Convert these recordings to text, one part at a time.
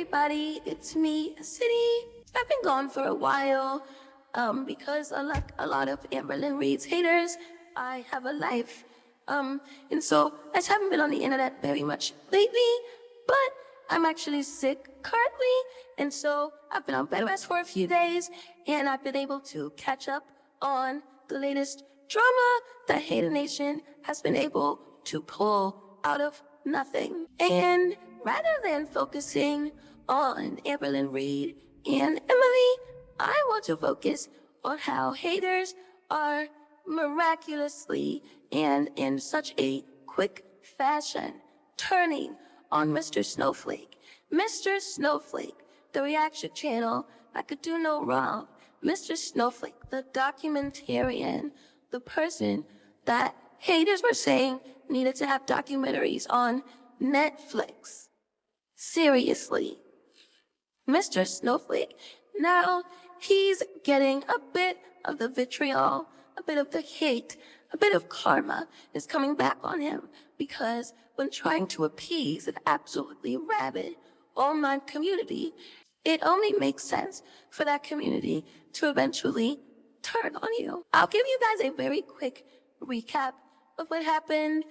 everybody, it's me, City. I've been gone for a while because like a lot of Amberlynn Reid's haters, I have a life. And so I just haven't been on the internet very much lately, but I'm actually sick currently, and so I've been on bed rest for a few days, and I've been able to catch up on the latest drama that Hater Nation has been able to pull out of nothing. And rather than focusing on Amberlynn Reid and Emily, I want to focus on how haters are miraculously and in such a quick fashion turning on Mr. Snowflake. Mr. Snowflake, the reaction channel that could do no wrong. Mr. Snowflake, the documentarian, the person that haters were saying needed to have documentaries on Netflix. Seriously. Mr. Snowflake, now he's getting a bit of the vitriol, a bit of the hate, a bit of karma is coming back on him because when trying to appease an absolutely rabid online community, it only makes sense for that community to eventually turn on you. I'll give you guys a very quick recap of what happened.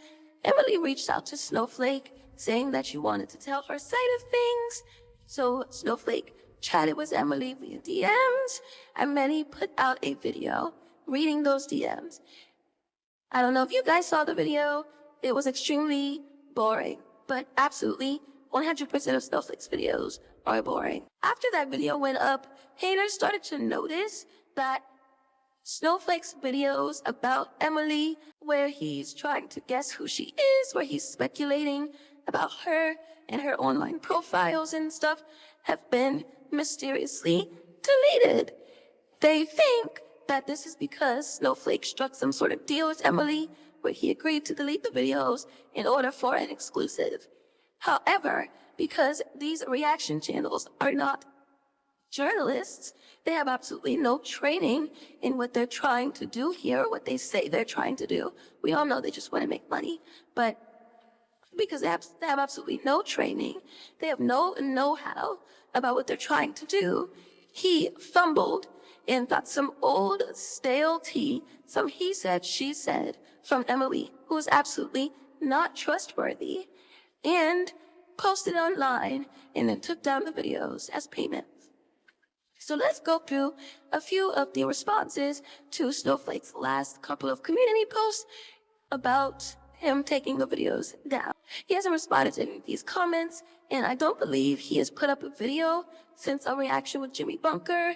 Emily reached out to Snowflake saying that she wanted to tell her side of things. So Snowflake chatted with Emily via DMs, and Manny put out a video reading those DMs. I don't know if you guys saw the video. It was extremely boring, but absolutely 100% of Snowflake's videos are boring. After that video went up, haters started to notice that Snowflake's videos about Emily, where he's trying to guess who she is, where he's speculating about her and her online profiles and stuff, have been mysteriously deleted. They think that this is because Snowflake struck some sort of deal with Emily, where he agreed to delete the videos in order for an exclusive. However, because these reaction channels are not journalists, they have absolutely no training in what they're trying to do here, what they say they're trying to do. We all know they just want to make money, but because they have absolutely no training, they have no know-how about what they're trying to do, he fumbled and got some old stale tea, some he said, she said, from Emily, who is absolutely not trustworthy, and posted online and then took down the videos as payment. So let's go through a few of the responses to Snowflake's last couple of community posts about him taking the videos down. He hasn't responded to any of these comments, and I don't believe he has put up a video since our reaction with Jimmy Bunker.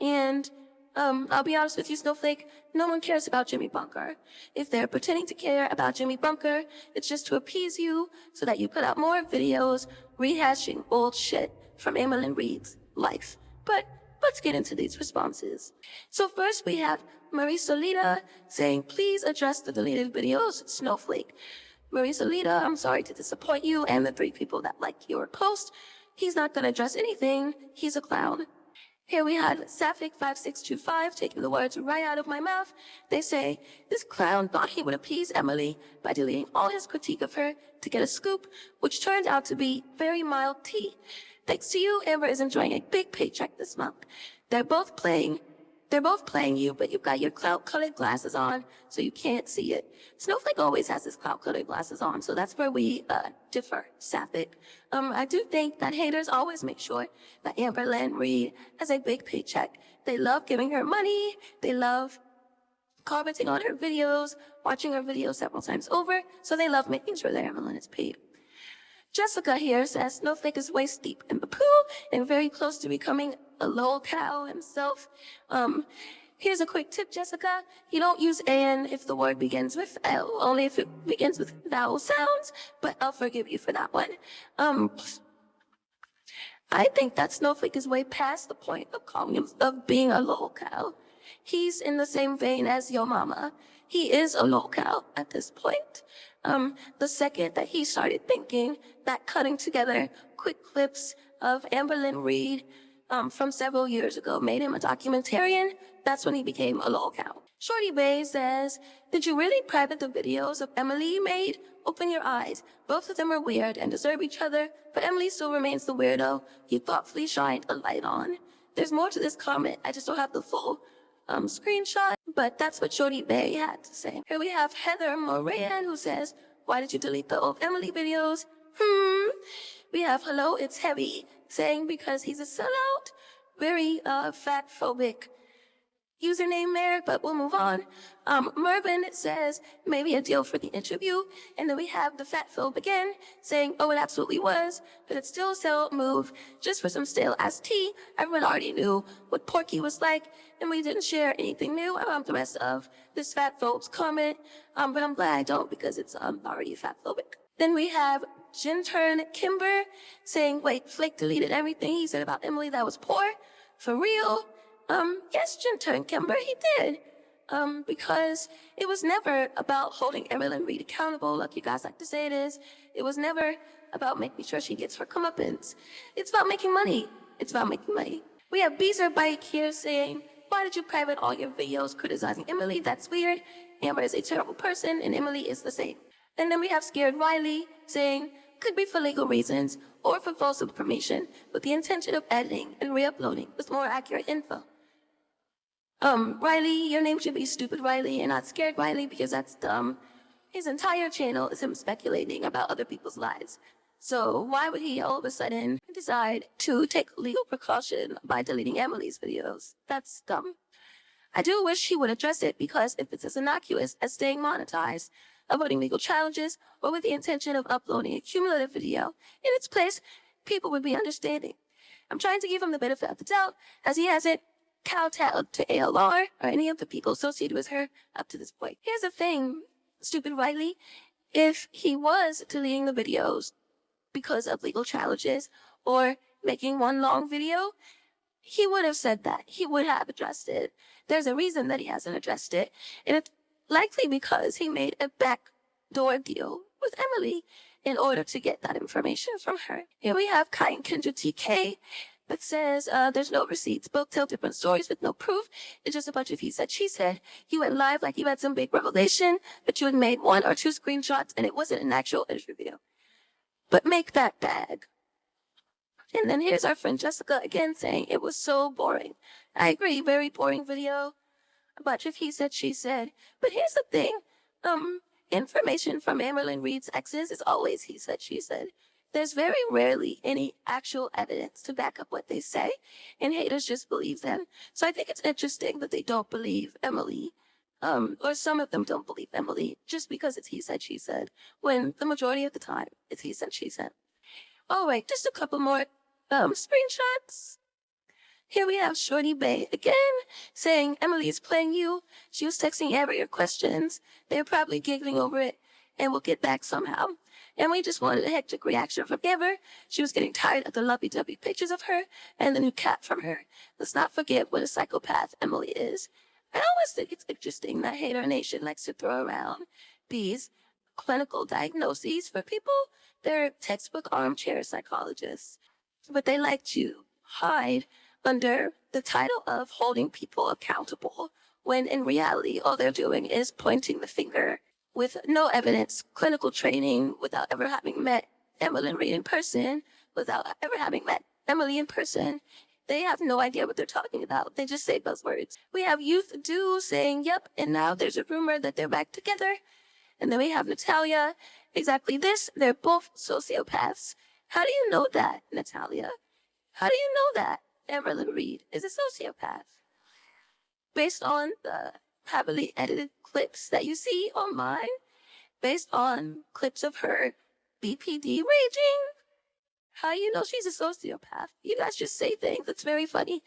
And I'll be honest with you, Snowflake, no one cares about Jimmy Bunker. If they're pretending to care about Jimmy Bunker, it's just to appease you so that you put out more videos rehashing old shit from Amberlynn Reid's life. But let's get into these responses. So first we have Marie Solita saying, please address the deleted videos, Snowflake. Marie Solita, I'm sorry to disappoint you and the 3 people that liked your post. He's not gonna address anything. He's a clown. Here we had Sapphic5625 taking the words right out of my mouth. They say, this clown thought he would appease Emily by deleting all his critique of her to get a scoop, which turned out to be very mild tea. Thanks to you, Amber is enjoying a big paycheck this month. They're both playing you, but you've got your cloud-colored glasses on, so you can't see it. Snowflake always has his cloud-colored glasses on, so that's where we differ, Sapphic. I do think that haters always make sure that Amberlynn Reid has a big paycheck. They love giving her money. They love commenting on her videos, watching her videos several times over, so they love making sure that Amberlynn is paid. Jessica here says Snowflake is waist deep in the pool and very close to becoming a lol cow himself. Here's a quick tip, Jessica. You don't use an if the word begins with L, only if it begins with vowel sounds, but I'll forgive you for that one. I think that Snowflake is way past the point of being a lol cow. He's in the same vein as Yo Mama. He is a lol cow at this point. The second that he started thinking that cutting together quick clips of Amberlynn Reid from several years ago made him a documentarian. That's when he became a lol cow. Shorty Bay says, did you really private the videos of Emily you made? Open your eyes. Both of them are weird and deserve each other, but Emily still remains the weirdo you thoughtfully shined a light on. There's more to this comment. I just don't have the full screenshot, but that's what Shorty Bay had to say. Here we have Heather Moran, who says, why did you delete the old Emily videos? We have Hello, It's Heavy, saying because he's a sellout. Very fat phobic username there, but we'll move on. Mervin says maybe a deal for the interview. And then we have the fat phobe again saying, oh, it absolutely was, but it's still a sellout move just for some stale ass tea. Everyone already knew what Porky was like, and we didn't share anything new about the rest of this fat phobe's comment. But I'm glad I don't, because it's already fat phobic. Then we have Gintern Kimber saying, wait, Flake deleted everything he said about Emily that was poor? For real? Yes, Gintern Kimber, he did. Because it was never about holding Amberlynn Reid accountable, like you guys like to say it is. It was never about making sure she gets her comeuppance. It's about making money. It's about making money. We have Beezer Bike here saying, why did you private all your videos criticizing Emily? That's weird. Amber is a terrible person, and Emily is the same. And then we have Scared Riley saying, could be for legal reasons or for false information with the intention of editing and re-uploading with more accurate info. Riley, your name should be Stupid Riley and not Scared Riley, because that's dumb. His entire channel is him speculating about other people's lives. So why would he all of a sudden decide to take legal precaution by deleting Emily's videos? That's dumb. I do wish he would address it, because if it's as innocuous as staying monetized, avoiding legal challenges, or with the intention of uploading a cumulative video in its place, people would be understanding. I'm trying to give him the benefit of the doubt, as he hasn't kowtowed to ALR or any of the people associated with her up to this point. Here's the thing, Stupid Riley. If he was deleting the videos because of legal challenges or making one long video, he would have said that. He would have addressed it. There's a reason that he hasn't addressed it, and it's likely because he made a backdoor deal with Emily in order to get that information from her. Here we have Kind Kendra TK that says, there's no receipts. Both tell different stories with no proof. It's just a bunch of he said, she said. You went live like you had some big revelation, but you had made 1 or 2 screenshots and it wasn't an actual interview. But make that bag. And then here's our friend Jessica again saying, it was so boring. I agree, very boring video. A bunch of he said, she said. But here's the thing. Information from Amberlynn Reid's exes is always he said, she said. There's very rarely any actual evidence to back up what they say, and haters just believe them. So I think it's interesting that they don't believe Emily, or some of them don't believe Emily, just because it's he said, she said, when the majority of the time it's he said, she said. All right, just a couple more screenshots. Here we have Shorty Bay again saying, Emily is playing you. She was texting Amber your questions. They're probably giggling over it, and we'll get back somehow. And we just wanted a hectic reaction from Amber. She was getting tired of the lovey-dovey pictures of her and the new cat from her. Let's not forget what a psychopath Emily is. I always think it's interesting that Hater Nation likes to throw around these clinical diagnoses for people. They're textbook armchair psychologists. But they like to hide under the title of holding people accountable, when in reality all they're doing is pointing the finger with no evidence, clinical training, without ever having met Amberlynn Reid in person, without ever having met Emily in person. They have no idea what they're talking about. They just say buzzwords. We have Youth Do saying, yep, and now there's a rumor that they're back together. And then we have Natalia, exactly this. They're both sociopaths. How do you know that, Natalia? How do you know that Amberlynn Reid is a sociopath? Based on the heavily edited clips that you see online, based on clips of her BPD raging. How you know she's a sociopath? You guys just say things. It's very funny.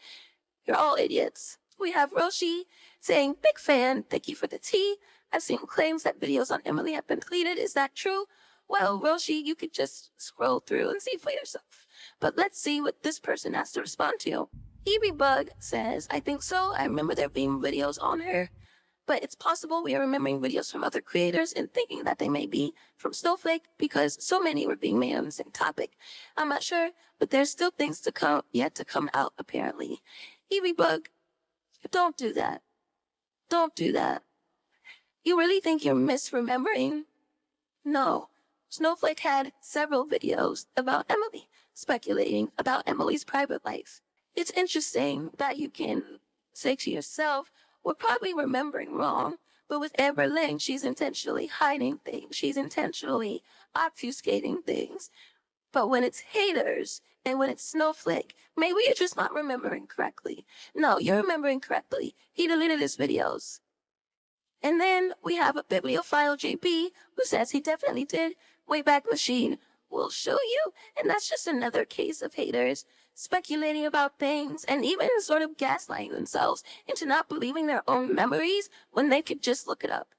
You're all idiots. We have Roshi saying, big fan, thank you for the tea. I've seen claims that videos on Emily have been deleted. Is that true? Well, Roshi, you could just scroll through and see for yourself. But let's see what this person has to respond to. EB Bug says, I think so. I remember there being videos on her. But it's possible we are remembering videos from other creators and thinking that they may be from Snowflake because so many were being made on the same topic. I'm not sure, but there's still things to come yet to come out, apparently. Evie Bug, don't do that. Don't do that. You really think you're misremembering? No. Snowflake had several videos about Emily, speculating about Emily's private life. It's interesting that you can say to yourself, we're probably remembering wrong, but with Amberlynn, she's intentionally hiding things. She's intentionally obfuscating things. But when it's haters and when it's Snowflake, maybe you're just not remembering correctly. No, you're remembering correctly. He deleted his videos. And then we have a bibliophile JP who says he definitely did. Wayback Machine will show you. And that's just another case of haters speculating about things and even sort of gaslighting themselves into not believing their own memories when they could just look it up.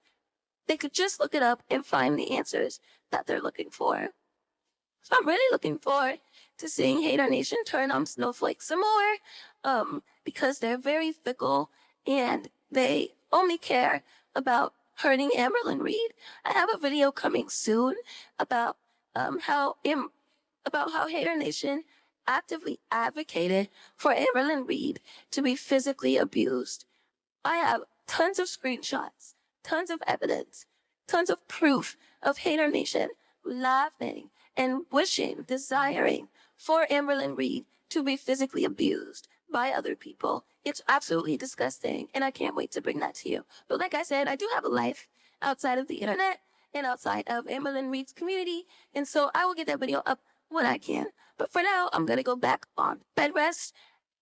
They could just look it up and find the answers that they're looking for. So I'm really looking forward to seeing Hater Nation turn on Snowflake some more, because they're very fickle and they only care about hurting Amberlynn Reid. I have a video coming soon about how Hater Nation actively advocated for Amberlynn Reid to be physically abused. I have tons of screenshots, tons of evidence, tons of proof of Hater Nation laughing and wishing, desiring for Amberlynn Reid to be physically abused by other people. It's absolutely disgusting, and I can't wait to bring that to you. But like I said, I do have a life outside of the internet and outside of Amberlynn Reid's community, and so I will get that video up when I can. But for now, I'm gonna go back on bed rest.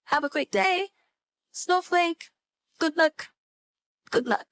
Have a great day. Snowflake, good luck. Good luck.